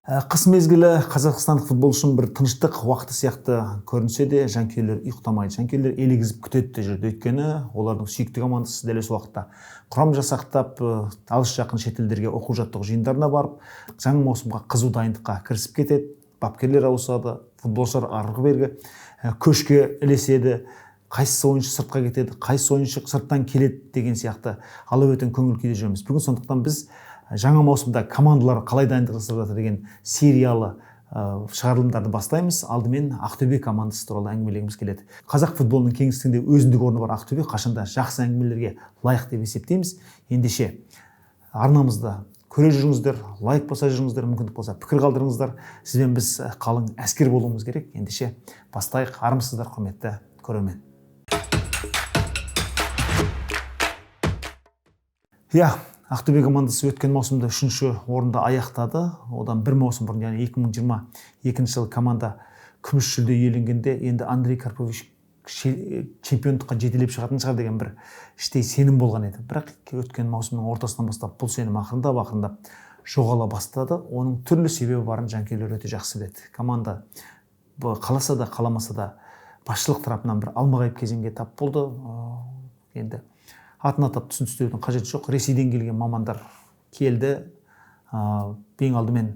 Қыс мезгілі қазақстандық футбол үшін бір тыныштық уақыты сияқты көрінсе де, жанкүйерлер ұйықтамайды. Жанкүйерлер елегізіп күтеді жүрді. Өйткені олардың сүйікті командасы дәл осы уақытта құрам жасақтап, алыс жақын шетелдерге оқу жаттығу жиындарына барып, жаңа маусымға қызу дайындыққа кірісіп кетеді. Бапкерлер ауысады, футболшылар арғы бергі көшке ілеседі. Қайсысы ойыншы сыртқа кетеді, қайсысы ойыншы сырттан келеді деген сияқты алабөтен көңіл күйде жүреміз. Бүгін сондықтан біз жаңа маусымда командалар қалай дайындық жасап жатыр деген сериялы шығарылымдарды бастаймыз. Алдымен Ақтөбе командасы туралы әңгімелегіміз келеді. Қазақ футболының кеңістігінде өзіндік орны бар Ақтөбе қашанда жақсы әңгімелерге лайық деп есептейміз. Ендеше арнамызды көре жүріңіздер, лайк баса жүріңіздер, мүмкіндік болса пікір қалдырыңыздар. Сізбен біз қалың әскер болуымыз керек. Ендеше бастайық. Армысыздар, құрметті көрермен. Ақтөбе командасы өткен маусымда 3-ші орында аяқтады. Одан бір маусым бұрын, яғни 2022 жылы команда күміс жүлде иеленгенде, енді Андрей Карпович чемпиондыққа жетелеп шығатын шығар деген бір іштей сенім болған еді. Бірақ өткен маусымның ортасынан бастап бұл сенім ақырындап жоғала бастады. Оның түрлі себебі барын жанкүйерлер өте жақсы біледі. Команда қаласа да қаламаса да басшылық тарапынан бір алмағайып кезеңге тап болды. Енді атын атап түсін түстеудің қажеті жоқ. Ресейден келген мамандар келді. Ең алдымен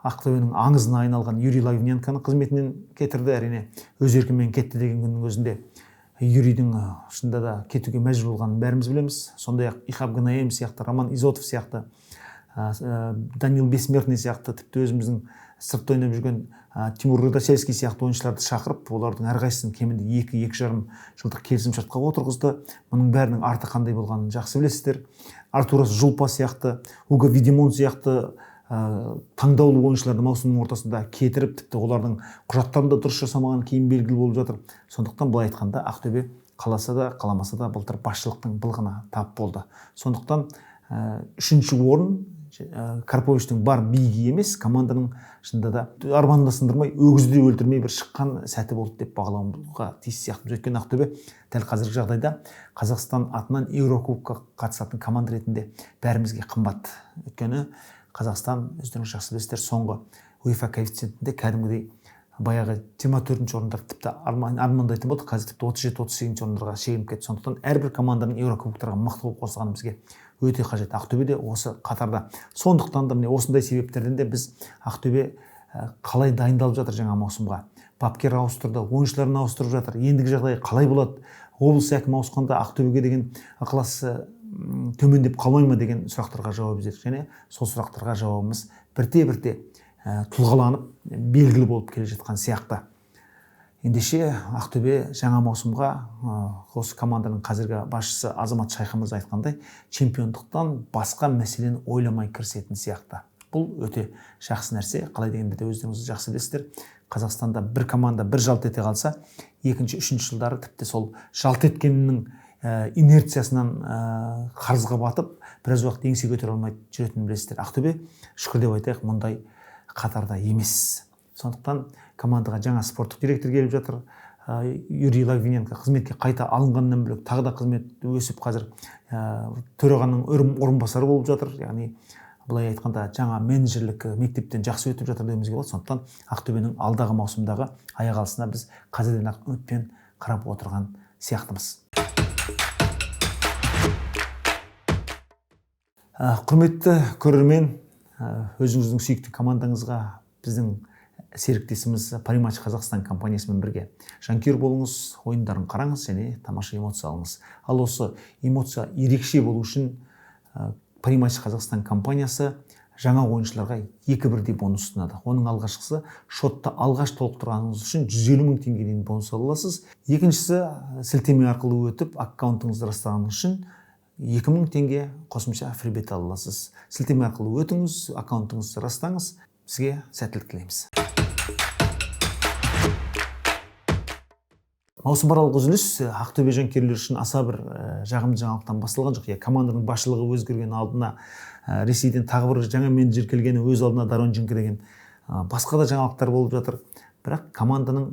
Ақтөбенің аңызына айналған Юрий Лагвиненконы қызметінен кетірді. Әрине өз еркімен кетті деген күннің өзінде Юрийдің шынында да кетуге мәжбүр болғанын бәріміз білеміз. Сондай-ақ Ихаб Гнаем сияқты, Роман Изотов сияқты, Данил Бессмертный сияқты, тіпті өзіміздің сыртта ойнап жүрген Тимур Рыдасельский сияқты ойыншыларды шақырып, олардың әрқайсысын кемінде 2-2,5 жылдық келісімшартқа отырғызды. Мұның бәрінің арты қандай болғанын жақсы білесіздер. Артурас Жулпа сияқты, Уго Видимон сияқты таңдаулы ойыншыларды маусымның ортасында кетіріп, тіпті олардың құжаттарында дұрыс жасамаған кейін белгілі болып жатыр. Сондықтан былай айтқанда Ақтөбе қаласа да қаламаса да былтыр басшылықтың былығына тап болды. Сондықтан 3-ші орын Карповичтің бар биігі емес, команданың шынында да арманына сындырмай, өгізді өлтірмей бір шыққан сәті болды деп бағалауға тиіс сияқтымыз. Өйткені Ақтөбе дәл қазіргі жағдайда Қазақстан атынан Еурокубокқа қатысатын команда ретінде бәрімізге қымбат. Өйткені Қазақстан, өздеріңіз жақсы білесіздер, соңғы УЕФА коэффициентінде кәдімгідей баяғы 24-ші орындар тіпті армандайтын болдық, қазір тіпті 37-38-ші орындарға шегініп кетті. Сондықтан әрбір команданың Еурокубоктарға мықты болып қосылғаны бізге өте қажет. Ақтөбе де осы қатарда. Сондықтан да міне осындай себептерден де біз Ақтөбе қалай дайындалып жатыр жаңа маусымға. Бапкер ауыстырды, ойыншыларын ауыстырып жатыр. Ендігі жағдай қалай болады? Облыс әкімі ауысқанда Ақтөбеге деген ықыласы төмендеп қалмай ма деген сұрақтарға жауап іздедік. Және сол сұрақтарға жауабымыз бірте-бірте тұлғаланып белгілі болып келе жатқан сияқты. Ендеше Ақтөбе жаңа маусымға осы команданың қазіргі басшысы Азамат Шайхымыз айтқандай, чемпиондықтан басқа мәселені ойламай кірісетін сияқты. Бұл өте жақсы нәрсе. Қалай дегенде де өздеріңіз жақсы білесіздер. Қазақстанда бір команда бір жалт ете қалса, екінші, үшінші жылдары тіпті сол жалт еткеннің инерциясынан қарызға батып, біраз уақыт еңсе көтере алмай жүретінін білесіздер. Ақтөбе, шүкір деп айтайық, мұндай қатарда емес. Сондықтан командаға жаңа спорттық директор келіп жатыр. Юрий Лагвиненко қызметке қайта алынғаннан бөлек тағы да қызмет өсіп қазір төрағаның орынбасары болып жатыр. Яғни былай айтқанда жаңа менеджерлік мектептен жақсы өтіп жатыр деуімізге болады. Сондықтан Ақтөбенің алдағы маусымдағы аяқ алысына біз қазірден ақ үмітпен қарап отырған сияқтымыз. Құрметті көрермен, өзіңіздің сүйікті командаңызға біздің серіктесіміз Париматч Қазақстан компаниясымен бірге жанкүйер болыңыз, ойындарын қараңыз және тамаша эмоция алыңыз. Ал осы эмоция ерекше болу үшін Париматч Қазақстан компаниясы жаңа ойыншыларға 2 бірдей бонус ұсынады. Оның алғашқысы шотты алғаш толықтырғаныңыз үшін 150 мың теңге дейін бонус ала аласыз. Екіншісі сілтеме арқылы өтіп аккаунтыңызды растағаныңыз үшін 2000 теңге қосымша фрибет ала аласыз. Сілтеме арқылы өтіңіз, аккаунтыңызды растаңыз. Сізге сәттілік тілейміз. Маусымаралық үзіліс Ақтөбе жанкүйерлері үшін аса бір жағымды жаңалықтан басталған жоқ. Команданың басшылығы өзгерген алдына Ресейден тағы бір жаңа менеджер келгені, өз алдына Доронченко деген басқа да жаңалықтар болып жатыр. Бірақ команданың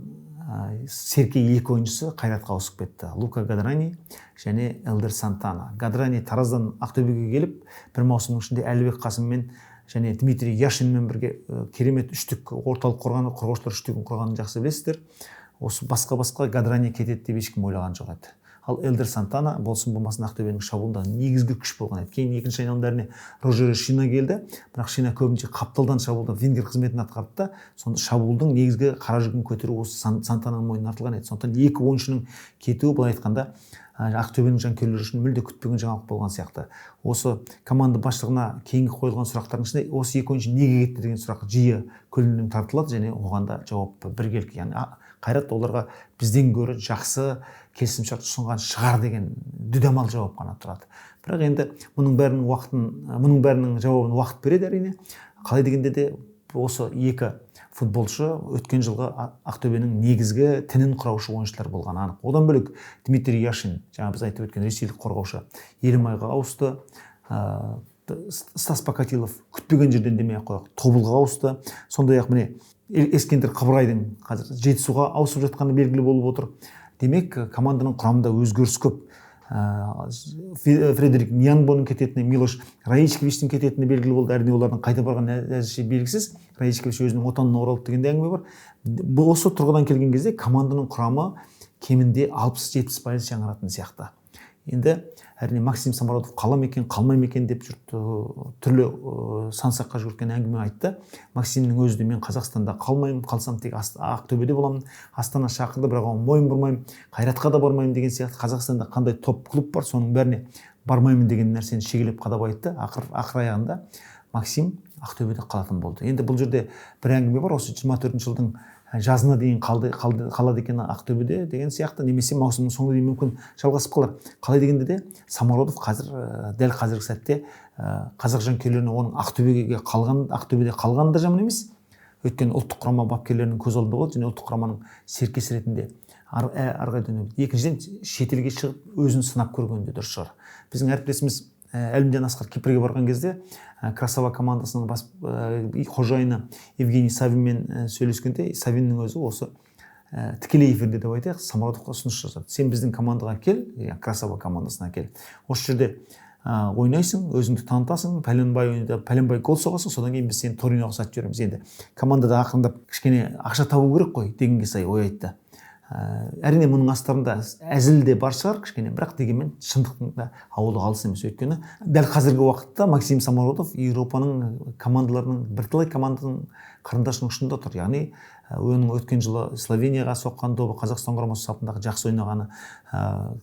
серке 2 ойыншысы қайратқа ауысып кетті. Лука Гадрани және Элдер Сантана. Гадрани Тараздан Ақтөбеге келіп, бір маусымның ішінде Әлібек Қасым мен және Дмитрий Яшинмен бірге керемет үштік орталық қорғаушылар үштігін құрғанын жақсы білесіздер. Осы басқа Гадрани кетеді деп ешкім ойлаған жоқ еді. Ал Элдер Сантана болсын болмасын Ақтөбенің шабуылында негізгі күш болған еді. Кейін екінші айналым бәріне Рожеро Шина келді, бірақ Шина көбінше қапталдан шабуылда вингер қызметін атқарды да, сонда шабуылдың негізгі қара жүгін көтеру осы Сантананың мойнына артылған еді. Сондықтан екі ойыншының кетуі былай айтқанда Ақтөбенің жанкүйерлері үшін мүлде күтпеген жаңалық болған сияқты. Осы команда басшылығына кейінгі қойылған сұрақтардың ішінде осы екі ойыншы неге кетті деген сұрақ жиі көлденең тартылады және оған да жауап біркелкі. Яғни Қайрат оларға бізден гөрі жақсы келісімшарт ұсынған шығар деген дүдамал жауап қана тұрады. Бірақ енді мұның бәрінің жауабын уақыт береді әрине. Қалай дегенде де осы екі футболшы өткен жылғы Ақтөбенің негізгі тінін құраушы ойыншылар болған анық. Одан бөлек Дмитрий Яшин, жаңа біз айтып өткен ресейлік қорғаушы, Елімайға ауысты. Стас Покатилов күтпеген жерден демей-ақ қояйық, Тобылға ауысты. Сондай-ақ міне Ескендір Қыбырайдың қазір Жетісуға ауысып жатқаны белгілі болып отыр. Демек, команданың құрамында өзгеріс көп. Фредерик Ньянбоның кететіні, Милош Раичкевичтің кететіні белгілі болды. Әрине олардың қайда барған әзірше белгісіз. Раичкевич өзінің отанына оралды деген әңгіме бар. Бұл осы тұрғыдан келген кезде команданың құрамы кемінде 60-70% жаңаратын сияқты. Енді әрине Максим Самородов қала ма екен, қалмай ма екен деп жұрт түрлі сан-саққа жүгірген әңгіме айтты. Максимнің өзі де мен Қазақстанда қалмаймын, қалсам тек Ақтөбеде боламын. Астана шақырды, бірақ оған мойын бұрмаймын, Қайратқа да бармаймын деген сияқты. Қазақстанда қандай топ клуб бар, соның бәріне бармаймын деген нәрсені шегелеп қадап айтты. Ақыр аяғында Максим Ақтөбеде қалатын болды. Енді бұл жерде бір әңгіме бар, осы 24 жылдың жазына дейін қалады екен Ақтөбеде деген сияқты, немесе маусымның соңына дейін мүмкін жалғасып қалар. Қалай дегенде де Самородов дәл қазіргі сәтте қазақ жанкүйерлеріне оның Ақтөбеде қалғаны да жаман емес. Өйткені ұлттық құрама бапкерлерінің көз алдында болады және ұлттық құраманың серкесі ретінде арқайдан өтеді. Екіншіден шетелге шығып өзін сынап көрген де дұрыс шығар. Біздің әріптесіміз Әлімжан Асқар Кипрге барған кезде Красава командасының қожайыны Евгений Савинмен сөйлескенде, Савиннің өзі осы тікелей эфирде деп айтайық, Самородовқа ұсыныс жасады. Сен біздің командаға кел, Красава командасына кел. Осы жерде ойнайсың, өзіңді танытасың, пәленбай гол соғасың, содан кейін біз сені Ториноға сатып жібереміз. Енді командада ақырындап кішкене ақша табу керек қой дегенге сай ой айтты. Әрине мұның астарында әзіл де бар шығар кішкене, бірақ дегенмен шындықтың да ауылы қалыс емес. Өйткені дәл қазіргі уақытта Максим Самородов Еуропаның командаларының бірталай команданың қарындашының ұшында тұр. Яғни оның өткен жылы Словенияға соққан добы, Қазақстан құрамасы сапындағы жақсы ойнағаны,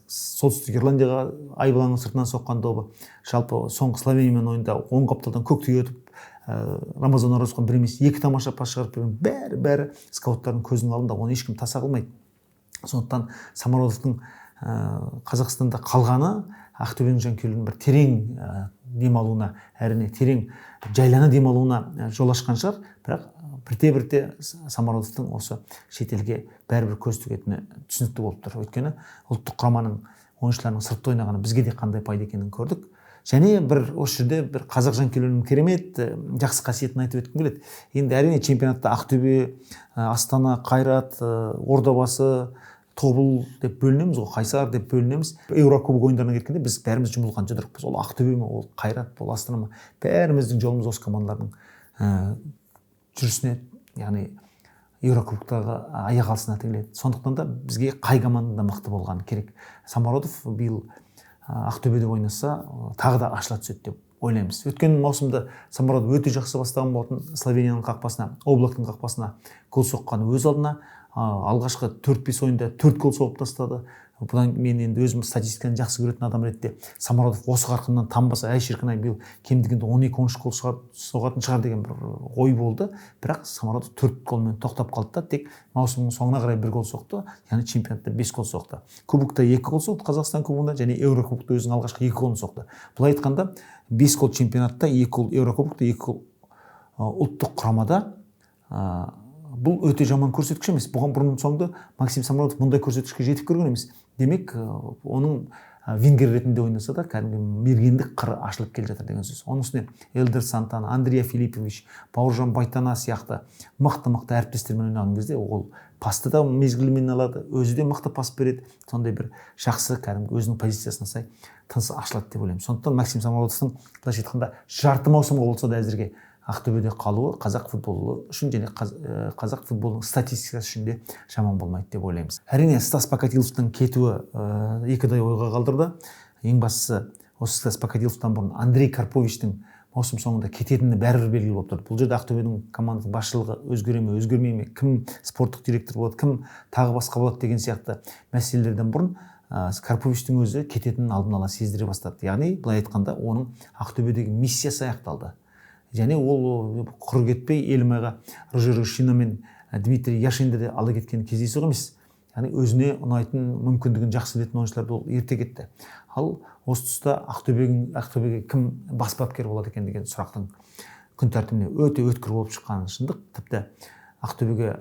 Солтүстік Ирландияға айбаланың сыртынан соққан добы, жалпы соңғы Словениямен ойында оң қапталдан көк түйе өтіп Рамазан Оразовқа бір емес екі тамаша пас шығарып берген, бәрі скауттардың көзінің алдында, оны ешкім таса қылмайды. Сондықтан Самородовтың Қазақстанда қалғаны Ақтөбенің жанкүйерлерінің бір терең демалуына, әрине терең жайлана демалуына жол ашқан шығар, бірақ бірте-бірте Самородовтың осы шетелге бәрібір көз тігетіні түсінікті болып тұр. Өйткені ұлттық құраманың ойыншыларының сыртта ойнағаны бізге де қандай пайда екенін көрдік. Және осы жерде бір қазақ жанкүйерлерінің керемет жақсы қасиетін айтып өткім келеді. Енді әрине чемпионатта Ақтөбе, Астана, Қайрат, Ордабасы, Тобыл деп бөлінеміз, Қайсар деп бөлінеміз. Еурокубок ойындарына кеткенде біз бәріміз жұмылған жұдырықпыз. Ол Ақтөбе ме, ол Қайрат, ол Астана ма, бәріміздің жолымыз осы командалардың жүрісіне, яғни Еурокубоктағы аяқ алысына тігіледі. Сондықтан да бізге қай команда мықты болғаны керек. Самородов биыл Ақтөбеде ойнаса тағы да ашыла түседі деп ойлаймыз. Өткен маусымда Самородов өте жақсы бастаған болатын, Словенияның қақпасына, Облактың қақпасына гол соққаны өз алдына. Алғашқы 4-5 ойында 4 гол соғып тастады. Бұдан мен енді өзім статистиканы жақсы көретін адам ретінде Самородов осы қарқыннан танбаса, әй шіркін-ай, биыл кем дегенде 12-13 гол соғатын шығар деген бір ой болды. Бірақ Самородов 4 голмен тоқтап қалды да, тек маусымның соңына қарай 1 гол соқты, яғни чемпионатта 5 гол соқты. Кубокта 2 гол соқты Қазақстан кубогында және Еурокубокта өзінің алғашқы 2 голын соқты. Бұл айтқанда 5 гол чемпионатта, 2 гол Еурокубокта, 2 гол ұлттық құрамада. Бұл өте жаман көрсеткіш емес. Бұған бұрын соңды Максим Самородов мұндай көрсеткішке жетіп көрген емес. Демек, оның вингер ретінде ойнаса да кәдімгі мергендік қыры ашылып келе жатыр деген сөз. Оның үстіне Элдер Сантана, Андреа Филиппович, Бауыржан Байтана сияқты мықты әріптестермен ойнаған кезде ол пасты да мезгілімен алады, өзі де мықты пас береді. Сондай бір жақсы кәдімгі өзінің позициясына сай тынысы ашылады деп ойлаймын. Сондықтан Максим Самородовтың былайша айтқанда жарты маусымға болса да әзірге Ақтөбеде қалуы қазақ футболы үшін және қазақ футболының статистикасы үшін де жаман болмайды деп ойлаймыз. Әрине Стас Покатиловтың кетуі екідай ойға қалдырды. Ең бастысы осы Стас Покатиловтан бұрын Андрей Карповичтің маусым соңында кететіні бәрібір белгілі болып тұрды. Бұл жерде Ақтөбенің командалық басшылығы өзгере ме, өзгермей ме, кім спорттық директор болады, кім тағы басқа болады деген сияқты мәселелерден бұрын Карповичтің өзі кететінін алдын ала сездіре бастады. Яғни былай айтқанда оның Ақтөбедегі миссиясы аяқталды. Және ол құр кетпей Елімайға Рожер Шино мен Дмитрий Яшинді де ала кеткен кездейсоқ емес. Яғни өзіне ұнайтын, мүмкіндігін жақсы білетін ойыншыларды ол ерте кетті. Ал осы тұста Ақтөбеге кім бас бапкер болады екен деген сұрақтың күн тәртібіне өте өткір болып шыққаны шындық. Тіпті Ақтөбеге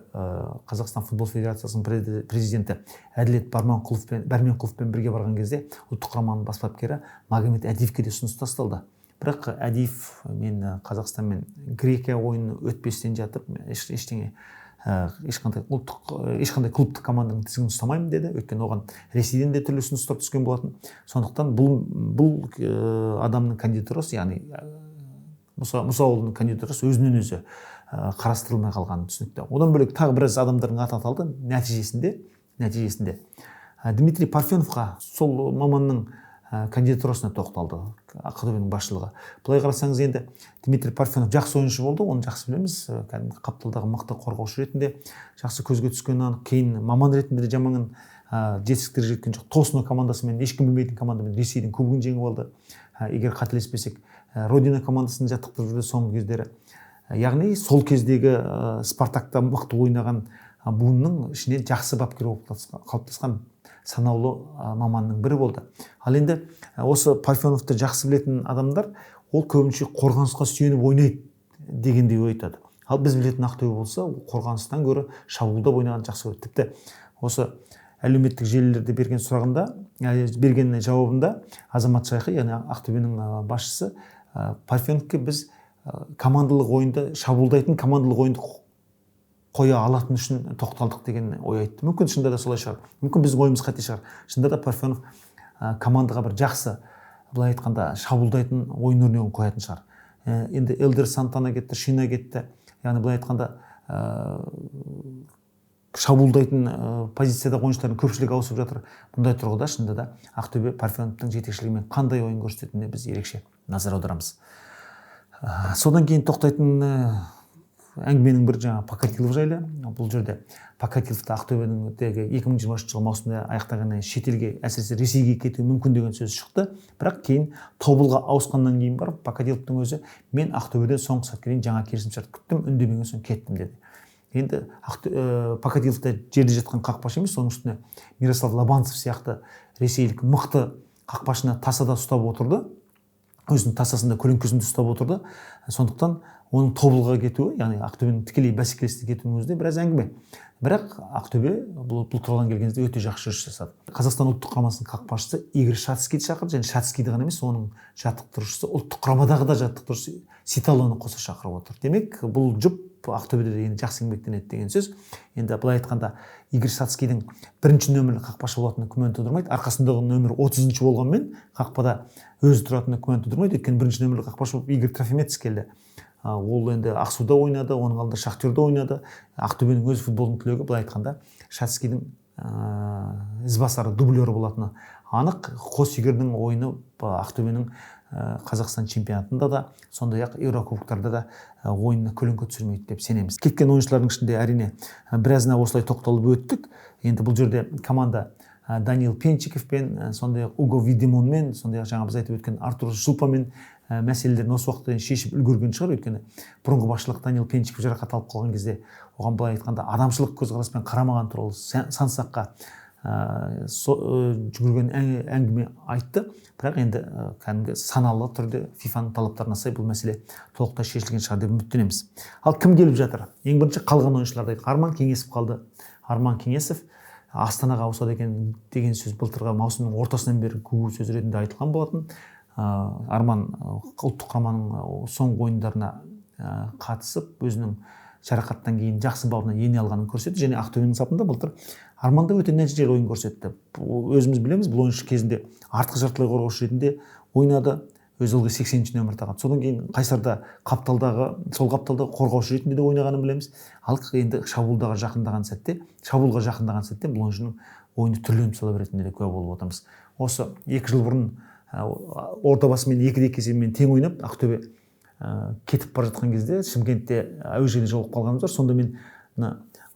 Қазақстан футбол федерациясының президенті Әділет Барменқұловпен бірге барған кезде ұлттық құраманың бас бапкері Магомед Әдиевке де ұсыныс тасталды. Бірақ Әдиев мен Қазақстан мен Грекия ойыны өтпестен жатып ешқандай клубтық команданың тізгінін ұстамаймын деді. Өйткені оған Ресейден де түрлі ұсыныстар түскен болатын. Сондықтан бұл адамның кандидатурасы, яғни Мұсауұлының кандидатурасы өзінен өзі қарастырылмай қалғаны түсінікті. Одан бөлек тағы біраз адамдардың аты аталды. Нәтижесінде Дмитрий Парфеновқа сол маманның кандидатурасына тоқталды Ақтөбенің басшылығы. Былай қарасаңыз, енді Дмитрий Парфенов жақсы ойыншы болды, оны жақсы білеміз. Кәдімгі Қапталдағы мықты қорғаушы ретінде жақсы көзге түскен анық. Кейін маман ретінде де жаман жетістіктер жеткен жоқ. Тосно командасымен, ешкім білмейтін командамен Ресейдің кубогын жеңіп алды. Егер қателеспесек, Родина командасын жаттықтырып жүрді соңғы кездері. Яғни сол кездегі Спартакта мықты ойнаған буынның ішінен жақсы бапкер болып қалыптасқан санаулы маманның бірі болды. Ал енді осы Парфеновты жақсы білетін адамдар ол көбінше қорғанысқа сүйеніп ойнайды дегендей ой айтады. Ал біз білетін Ақтөбе болса, қорғаныстан гөрі шабуылдап ойнаған жақсы көреді. Тіпті осы әлеуметтік желілерде берген жауабында Азамат Шайқы, яғни Ақтөбенің басшысы, Парфеновке біз командалық ойында шабуылдайтын командалық ойынды қоя алатын үшін тоқталдық деген ой айтты. Мүмкін шында да солай шығар. Мүмкін біздің ойымыз қате шығар. Шында да Парфенов командаға бір жақсы, былай айтқанда, шабуылдайтын ойын өрнегін қоятын шығар. Енді Элдер Сантана кетті, Шина кетті. Яғни былай айтқанда шабуылдайтын позицияда ойыншылардың көпшілігі ауысып жатыр. Бұндай тұрғыда шында да Ақтөбе Парфеновтың жетекшілігімен қандай ойын көрсететініне біз ерекше назар аударамыз. Содан кейін тоқтайтын әңгіменің бір жаңа Покатилов жайлы. Бұл жерде Покатиловты Ақтөбенің 2023 жылы маусымда аяқтағаннан шетелге, әсіресе Ресейге кетуі мүмкін деген сөз шықты. Бірақ кейін тобылға ауысқаннан кейін барып Покатиловтың өзі мен Ақтөбеден соңғы сәтке дейін жаңа келісімшарт күттім, үндемеген соң кеттім деді. Енді Покатиловта жерде жатқан қақпашы емес, соның үстіне Мирослав Лобанцев сияқты ресейлік мықты қақпашыны тасада ұстап отырды. Өзінің тасасында көлеңкесінде ұстап отырды. Сондықтан оның тобылға кетуі, яғни Ақтөбенің тікелей бәсекелестікке кетуінің өзінде біраз әңгіме. Бірақ Ақтөбе бұл тұрғыдан келгенде өте жақсы жүріс жасады. Қазақстан ұлттық құрамасының қақпашысы Игорь Шацкийді шақырды, және Шацкийді ғана емес, оның жаттықтырушысы, ұлттық құрамадағы да жаттықтырушысы Ситалоны қоса шақырып отыр. Демек, бұл жұп Ақтөбеде де енді жақсы еңбектенеді деген сөз. Енді былай айтқанда, Игорь Шацкийдің бірінші нөмірлі қақпашы болатыны күмән тудырмайды. Арқасындағы нөмір 30-шы болғанмен қақпада өзі тұратыны күмән тудырмайды. Өйткені бірінші нөмірлі қақпашы болып Игорь Трофимец келді. Ол енді Ақсуда ойнады, оның алдында Шахтерде ойнады. Ақтөбенің өз футболының түлегі, былай айтқанда, Шацкийдің ізбасары, дублері болатыны анық. Қос Игорьдің ойыны Ақтөбенің Қазақстан чемпионатында да, сондай-ақ Еурокубоктарда да ойынына көлеңке түсірмейді деп сенеміз. Кеткен ойыншылардың ішінде әрине біразына осылай тоқталып өттік. Енді бұл жерде команда Даниил Пенчиковпен, сондай-ақ Уго Видимонмен, сондай-ақ жаңа біз айтып өткен Артур Шулпамен мәселелерін осы уақытта дейін шешіп үлгерген шығар. Өйткені бұрынғы басшылық Даниил Пенчиков жарақат алып қалған кезде оған былай айтқанда адамшылық көзқараспен қарамаған туралы сан саққа жүгірген әңгіме айтты. Бірақ енді кәдімгі саналы түрде FIFA-ның талаптарына сай бұл мәселе толықтай шешілген шығар деп үміттенеміз. Ал кім келіп жатыр? Ең бірінші қалған ойыншыларды айтайық. Арман Кеңесов қалды. Арман Кеңесов Астанаға ауысады деген сөз былтырғы маусымның ортасынан бері гу сөз ретінде айтылған болатын. Арман ұлттық құраманың соңғы ойындарына қатысып, өзінің жарақаттан кейін жақсы бабына ене алғанын көрсетті, және Ақтөбенің сапында былтыр Арманда өте нәтижелі ойын көрсетті. Өзіміз білеміз, бұл ойыншы кезінде артқы жартылай қорғаушы ретінде ойнады. өз ылғи 80-ші нөмір тағады. Содан кейін Қайсарда сол қапталдағы қорғаушы ретінде де ойнағанын білеміз. Ал енді шабуылға жақындаған сәтте бұл ойыншының ойыны түрленіп сала беретініне де куә болып отырмыз. Осы 2 жыл бұрын Ордабасымен 2-2 есебімен тең ойнап, Ақтөбе кетіп бара жатқан кезде Шымкентте әуежайда жолығып қалғанымыз бар. Сонда мен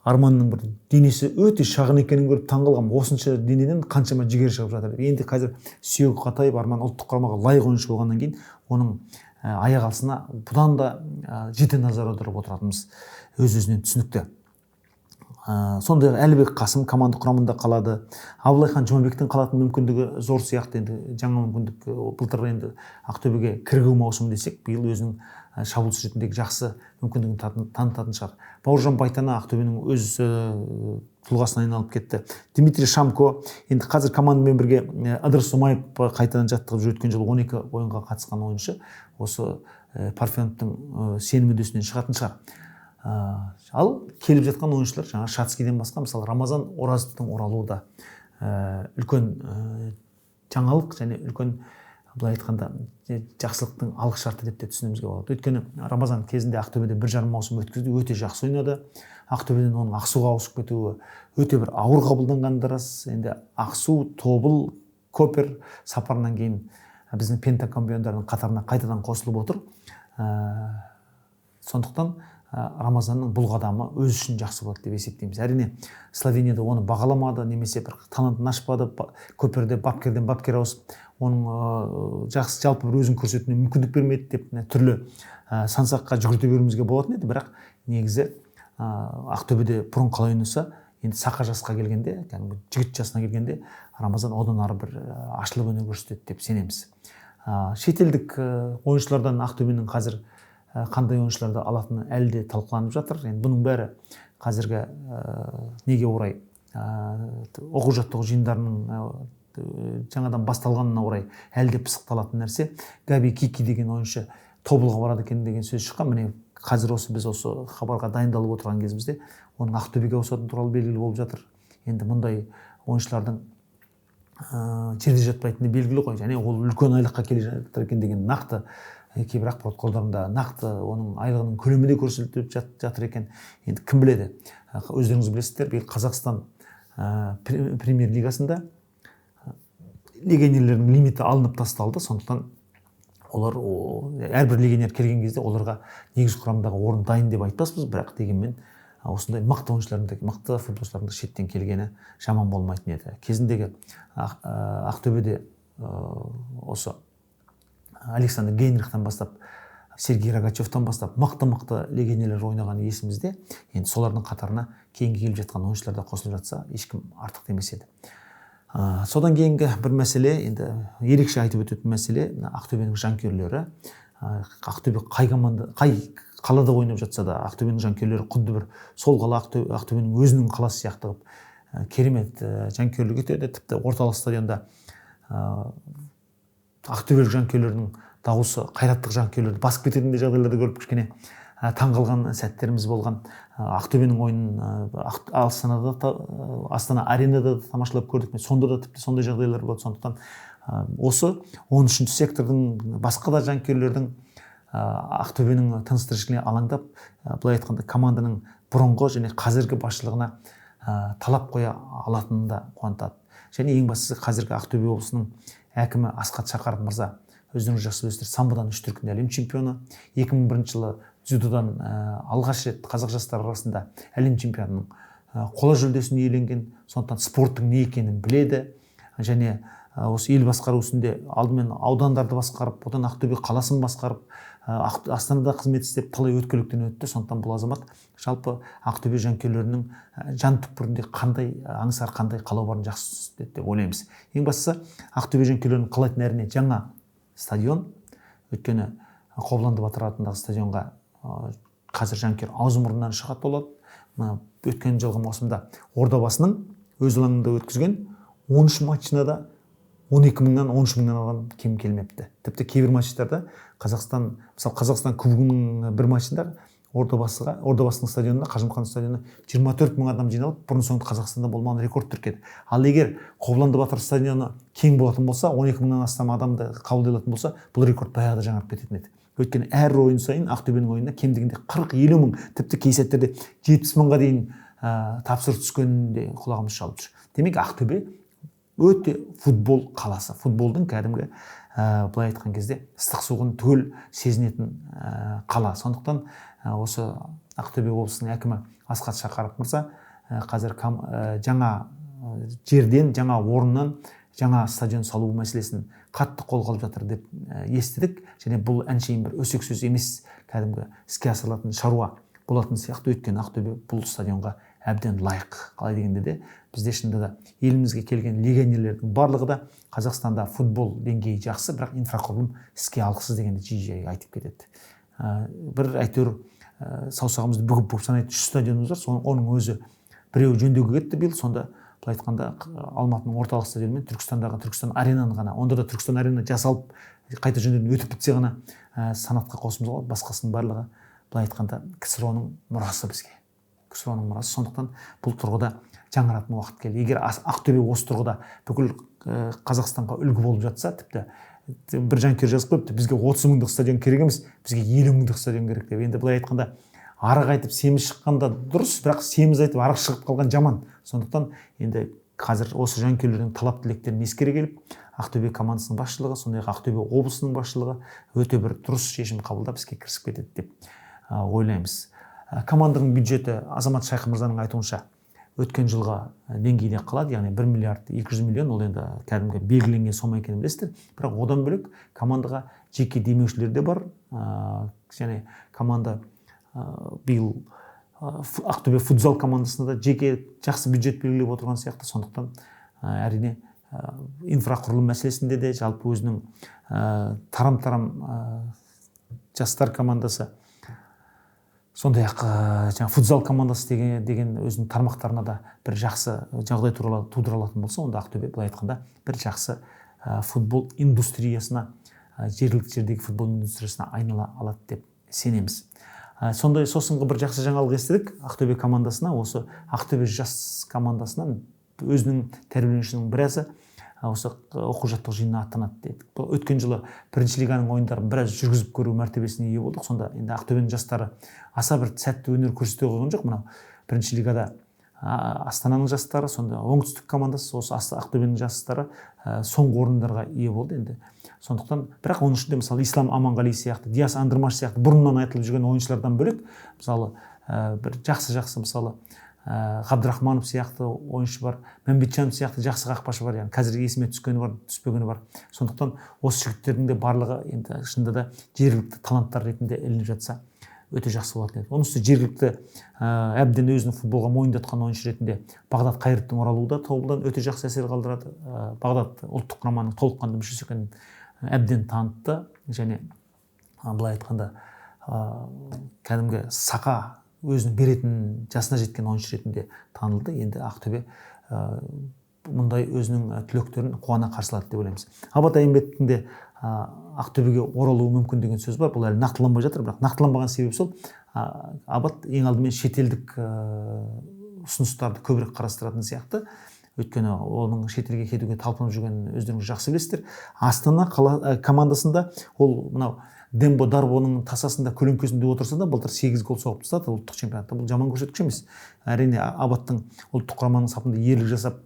Арманның бір денесі өте шағын екенін көріп таңғалғам. Осынша денеден қаншама жігер шығып жатыр деп. Енді қазір сүйегі қатайып, Арман ұлттық құрамаға лайық ойыншы болғаннан кейін оның аяқ алысына бұдан да жете назар аударып отыратынымыз өз-өзінен түсінікті. Сондай Әлібек Қасым команда құрамында қалады. Абылайхан Жұмабектің қалатын мүмкіндігі зор сияқты. Енді жаңа мүмкіндік былтыр енді Ақтөбеге кірігу маусымы десек, биыл өзінің шабуылшы ретіндегі жақсы мүмкіндігін танытатын шығар. Бауыржан Байтана Ақтөбенің өз тұлғасына айналып кетті. Дмитрий Шамко енді қазір командамен бірге Ыдырыс Сомаев қайтадан жаттығып жүр. Өткен жылы 12 ойынға қатысқан ойыншы. Осы Парфеновтың сенім үдесінен шығатын шығар. Ал келіп жатқан ойыншылар жаңа Шацкиден басқа, мысалы Рамазан Оразовтың оралуы да үлкен жаңалық және үлкен, былай айтқанда, жақсылықтың алғы шарты деп те түсінуімізге болады. Өйткені Рамазан кезінде Ақтөбеде 1,5 маусым өткізді, өте жақсы ойнады. Ақтөбеден оның Ақсуға ауысып кетуі өте бір ауыр қабылданғаны да рас. Енді Ақсу, Тобыл, Көпір сапарынан кейін біздің пентакампиондардың қатарына қайтадан қосылып отыр. Сондықтан Рамазанның бұл қадамы өз үшін жақсы болады деп есептейміз. Әрине Словенияда оны бағаламады, немесе бір талантын ашпады. Көперде бапкерден бапкер ауысып, оның жақсы жалпы бір өзін көрсетуіне мүмкіндік бермеді деп түрлі сансаққа жүгірте беруімізге болатын еді. Бірақ негізі Ақтөбеде бұрын қалай ойнаса, енді сақа жасқа келгенде, жігіт жасына келгенде Рамазан одан ары бір ашылып өнер көрсетеді деп сенеміз. Шетелдік ойыншылардан Ақтөбенің қазір қандай ойыншыларды алатыны әлі де талқыланып жатыр. Енді бұның бәрі қазіргі неге орай оқу-жаттығу жиындарының жаңадан басталғанына орай әлі де пысықталатын нәрсе. Габи Кики деген ойыншы Тобылға барады екен деген сөз шыққан. Міне қазір біз осы хабарға дайындалып отырған кезімізде оның Ақтөбеге ауысатыны туралы белгілі болып жатыр. Енді мұндай ойыншылардың жерде жатпайтыны белгілі ғой. Және ол үлкен айлыққа келе жатыр екен деген нақты кейбір ақпарат құралдарында нақты оның айлығының көлемі де көрсетіліп жатыр екен. Енді кім біледі? Өздеріңіз білесіздер, биыл Қазақстан премьер лигасында легионерлердің лимиті алынып тасталды. Сондықтан олар әрбір легионер келген кезде оларға негізгі құрамдағы орын дайын деп айтпаспыз, бірақ дегенмен осындай мықты ойыншылардың, мықты футболшылардың шеттен келгені жаман болмайтын еді. Кезіндегі Ақтөбеде осы Александр Гейнрихтан бастап, Сергей Рогачевтан бастап мықты легионерлер ойнаған есімізде. Енді солардың қатарына кейінгі келіп жатқан ойыншылар да қосылып жатса, ешкім артық демес еді. Содан кейінгі бір мәселе, енді ерекше айтып өтетін мәселе, Ақтөбенің жанкүйерлері. Ақтөбе қай қалада ойнап жатса да, Ақтөбенің жанкүйерлері құдды бір сол қала Ақтөбенің өзінің қаласы сияқты керемет жанкүйерлік етеді. Тіпті орталық стадионда ақтөбелік жанкүйерлердің дауысы қайраттық жанкүйерлерді басып кететін жағдайларды көріп кішкене таңғалған сәттеріміз болған. Ақтөбенің ойынын Астана аренада тамашалап көрдік. Сонда да тіпті сондай жағдайлар болды. Сондықтан осы 13-ші сектордың басқа да жанкүйерлердің Ақтөбенің тыныс-тіршілігіне алаңдап, былай айтқанда команданың бұрынғы және қазіргі басшылығына талап қоя алатынын да қуантады. Және ең бастысы қазіргі Ақтөбе облысының әкімі Асқат Шақаров мырза, өздеріңіз жақсы білесіздер, самбодан 3 дүркін әлем чемпионы. 2001 жылы дзюдодан алғаш рет қазақ жастары арасында әлем чемпионының қола жүлдесін иеленген. Сондықтан спорттың не екенін біледі. Және осы ел басқару ісінде алдымен аудандарды басқарып, одан Ақтөбе қаласын басқарып, Астанада қызмет істеп, талай өткірліктен өтті. Сондықтан бұл азамат жалпы Ақтөбе жанкүйерлерінің жан түкпірінде қандай аңсар, қандай қалау барын жақсы түсінеді деп ойлаймыз. Ең бастысы Ақтөбе жанкүйерлерінің қалайтын әріне жаңа стадион. Өйткені Қобыланды Батыр атындағы стадионға қазір жанкүйер аузы мұрнынан шығады болады. Өткен жылғы маусымда Ордабасының өз алаңында өткізген 13 матчына да 12 мыңнан 13 мыңнан алған кем келмепті. Тіпті кейбір матчтарда Қазақстан кубогының бір матчында Ордабасының стадионына, Қажымұқан стадионына 24 мың адам жиналып, бұрын соңды Қазақстанда болмаған рекорд тіркеді. Ал егер Қобыланды Батыр стадионы кең болатын болса, 12 мыңнан астам адамды қабылдай алатын болса, бұл рекорд баяғыда жаңарып кететін еді. Өйткені әр ойын сайын Ақтөбенің ойынына кем дегенде 40-50 мың, тіпті кей сәттерде 70 мыңға дейін тапсырыс түскенінде құлағымыз шалып жүр. Демек, Ақтөбе өте футбол қаласы. Футболдың кәдімгі былай айтқан кезде ыстық суығын түгел сезінетін қала. Сондықтан осы Ақтөбе облысының әкімі Асхат Шақаров мырза қазір жаңа жерден, жаңа орыннан жаңа стадион салу мәселесін қатты қолға алып жатыр деп естідік. Және бұл әншейін бір өсек сөз емес, кәдімгі іске асырылатын шаруа болатын сияқты. Өйткені Ақтөбе бұл стадионға әбден лайық. Қалай дегенде де бізде шынында да елімізге келген легионерлердің барлығы да Қазақстанда футбол деңгейі жақсы, бірақ инфрақұрылым іске алғысыз дегенді жиі айтып кетеді. Бір әйтеуір саусағымызды бүгіп санайтын 3 стадионымыз бар. Оның өзі біреуі жөндеуге кетті биыл. Сонда былай айтқанда Алматының орталық стадионы мен Түркістандағы Түркістан аренаны ғана, онда да Түркістан арена жасалып қайта жөндеуден өтіп бітсе ғана санатқа қосымыз қалады. Басқасының барлығы былай айтқанда КСРО-ның мұрасы бізге. КСРО-ның мұрасы. Сондықтан бұл тұрғыда жаңаратын уақыт келді. Егер Ақтөбе осы тұрғыда бүкіл Қазақстанға үлгі болып жатса, тіпті бір жанкүйер жазып қойыпты, бізге 30 мыңдық стадион керек емес, бізге 50 мыңдық стадион керек деп. Енді былай айтқанда арық айтып семіз шыққанда дұрыс, бірақ семіз айтып арық шығып қалған жаман. Сондықтан енді қазір осы жанкүйерлердің талап тілектерін ескере келіп, Ақтөбе командасының басшылығы, сондай-ақ Ақтөбе облысының басшылығы өте бір дұрыс шешім қабылдап іске кірісіп кетеді деп ойлаймыз. Команданың бюджеті Азамат Шайқы мырзаның айтуынша өткен жылға деңгейде қалады, яғни 1 миллиард 200 миллион, ол енді кәдімгі белгіленген сома екенін білесіздер. Бірақ одан бөлек командаға жеке демеушілер де бар. Және команда биыл Ақтөбе футзал командасында да жеке жақсы бюджет белгілеп отырған сияқты. Сондықтан әрине инфрақұрылым мәселесінде де жалпы өзінің тарам-тарам жастар командасы, сондай-ақ жаңа футзал командасы деген өзінің тармақтарына да бір жақсы жағдай тудыра алатын болса, онда Ақтөбе былай айтқанда бір жақсы футбол индустриясына, жергілікті жердегі футбол индустриясына айнала алады деп сенеміз. Сондай сосынғы бір жақсы жаңалық естідік Ақтөбе командасына. Осы Ақтөбе жас командасынан өзінің тәрбиеленушінің біразы осы оқу-жаттығу жиынына аттанады дедік. Өткен жылы бірінші лиганың ойындарын біраз жүргізіп көру мәртебесіне ие болдық. Сонда енді Ақтөбенің жастары аса бір сәтті өнер көрсете қойған жоқ. Мынау бірінші лигада Астананың жастары, сонда оңтүстік командасы, осы Ақтөбенің жастары соңғы орындарға ие болды енді. Сондықтан, бірақ оның ішінде мысалы Ислам Аманғали сияқты, Диас Андырмаш сияқты бұрыннан айтылып жүрген ойыншылардан бөлек, мысалы бір жақсы мысалы Ғабдырахманов сияқты ойыншы бар, Мәмбетжанов сияқты жақсы қақпашы бар, яғни қазір есіме түскені бар, түспегені бар. Сондықтан осы жігіттердің де барлығы енді шынында да жергілікті таланттар ретінде ілініп жатса өте жақсы болатын еді. Оның үстіне жергілікті әбден өзінің футболға мойындатқан ойыншы ретінде Бағдат Қайраттың оралуы да тобылдан өте жақсы әсер қалдырады. Бағдат ұлттық құраманың толыққанды мүшесі екенін әбден танытты, және былай айтқанда кәдімгі сақа өзінің беретін жасына жеткен ойыншы ретінде танылды. Енді Ақтөбе мұндай өзінің түлектерін қуана қарсылады деп ойлаймыз. Абат Айымбеттің де Ақтөбеге оралуы мүмкін деген сөз бар. Бұл әлі нақтыланбай жатыр, бірақ нақтыланбаған себеп сол. Абат ең алдымен шетелдік ұсыныстарды көбірек қарастыратын сияқты. Өйткені оның шетелге кетуге талпынып жүргенін өздеріңіз жақсы білесіздер. Астана командасында ол мынау Дембо Дарбоның тасасында көлеңкесінде отырса да былтыр 8 гол соғып тастады ұлттық чемпионатта. Бұл жаман көрсеткіш емес. Әрине Абаттың ұлттық құраманың сапында ерлік жасап,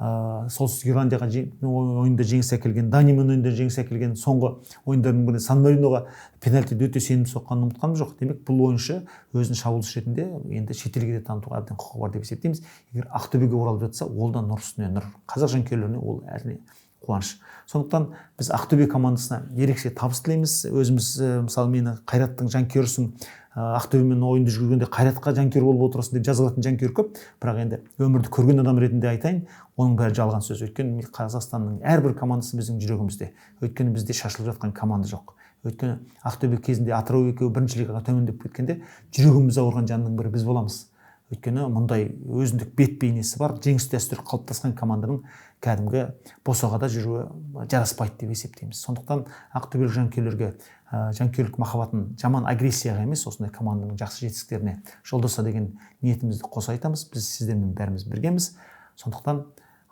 Солтүстік Ирландияға ойында жеңіс әкелген, Даниямен ойында жеңіс әкелген, соңғы ойындардың бірінде Сан-Мариноға пенальтиде өте сенімді соққанын ұмытқаным жоқ. Демек, бұл ойыншы өзін шабуылшы ретінде енді шетелге де танытуға әбден құқығы бар деп есептейміз. Егер Ақтөбеге оралып жатса, ол да нұр үстіне нұр. Қазақ жанкүйерлеріне ол әрине қуаныш. Сондықтан біз Ақтөбе командасына ерекше табыс тілейміз. Өзіміз мысалы мені Қайраттың жанкүйерісің, Ақтөбемен ойынды жүргенде Қайратқа жанкүйер болып отырасың деп жазылатын жанкүйер көп. Бірақ енді өмірді көрген адам ретінде айтайын, оның бәрі жалған сөз. Өйткені Қазақстанның әрбір командасы біздің жүрегімізде. Өйткені бізде шашылып жатқан команда жоқ. Өйткені Ақтөбе кезінде Атырау екеуі бірінші лигаға төмендеп кеткенде жүрегіміз ауырған жанның бірі біз боламыз. өйткені мұндай өзіндік бет бейнесі бар жеңіс дәстүрі қалыптасқан команданың кәдімгі босағада жүруі жараспайды деп есептейміз. Сондықтан ақтөбелік жанкүйерлерге жанкүйерлік махаббатын жаман агрессияға емес, осындай команданың жақсы жетістіктеріне жолдаса деген ниетімізді қоса айтамыз. Біз сіздермен бәріміз біргеміз. Сондықтан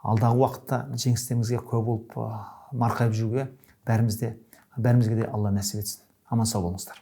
алдағы уақытта жеңістеріңізге куә болып марқайып жүруге бәрімізге де Алла нәсіп етсін. Аман сау болыңыздар.